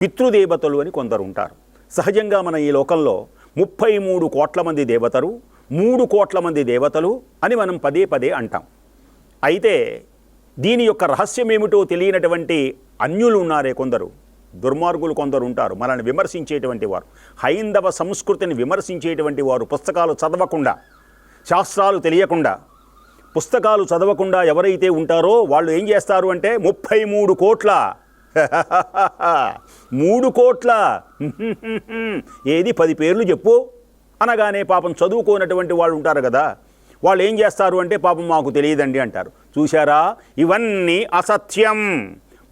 పితృదేవతలు అని కొందరు ఉంటారు. సహజంగా మన ఈ లోకంలో 33 కోట్ల మంది దేవతలు, 3 కోట్ల మంది దేవతలు అని మనం పదే పదే అంటాం. అయితే దీని యొక్క రహస్యం ఏమిటో తెలియనటువంటి అన్యులు ఉన్నారే కొందరు, దుర్మార్గులు కొందరు ఉంటారు, మనల్ని విమర్శించేటువంటి వారు, హైందవ సంస్కృతిని విమర్శించేటువంటి వారు. పుస్తకాలు చదవకుండా, శాస్త్రాలు తెలియకుండా, పుస్తకాలు చదవకుండా ఎవరైతే ఉంటారో వాళ్ళు ఏం చేస్తారు అంటే 33 కోట్ల 3 కోట్ల ఏది 10 పేర్లు చెప్పు అనగానే పాపం చదువుకోనటువంటి వాళ్ళు ఉంటారు కదా, వాళ్ళు ఏం చేస్తారు అంటే పాపం మాకు తెలియదండి అంటారు. చూశారా, ఇవన్నీ అసత్యం.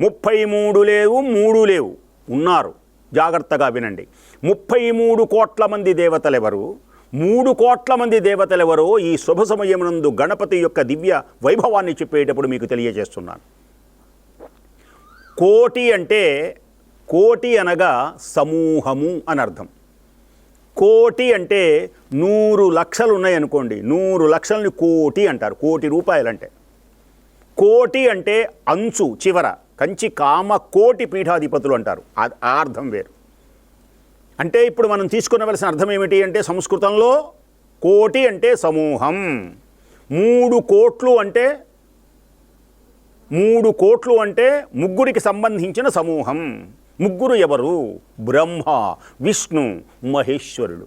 33 లేవు, 3 లేవు, ఉన్నారు. జాగ్రత్తగా వినండి. 33 కోట్ల మంది దేవతలెవరు, 3 కోట్ల మంది దేవతలెవరో ఈ శుభ సమయమునందు గణపతి యొక్క దివ్య వైభవాన్ని చెప్పేటప్పుడు మీకు తెలియజేస్తున్నాను. కోటి అంటే, కోటి అనగా సమూహము అని అర్థం. కోటి అంటే 100 లక్షలు ఉన్నాయనుకోండి, 100 లక్షలని కోటి అంటారు. కోటి రూపాయలు అంటే. కోటి అంటే అంచు చివర, కంచి కామ కోటి పీఠాధిపతులు అంటారు. ఆ అర్థం వేరు. అంటే ఇప్పుడు మనం తీసుకునవలసిన అర్థం ఏమిటి అంటే, సంస్కృతంలో కోటి అంటే సమూహం, 3 కోట్లు అంటే 3 కోట్లు అంటే ముగ్గురికి సంబంధించిన సమూహం. ముగ్గురు ఎవరు? బ్రహ్మ, విష్ణు, మహేశ్వరుడు.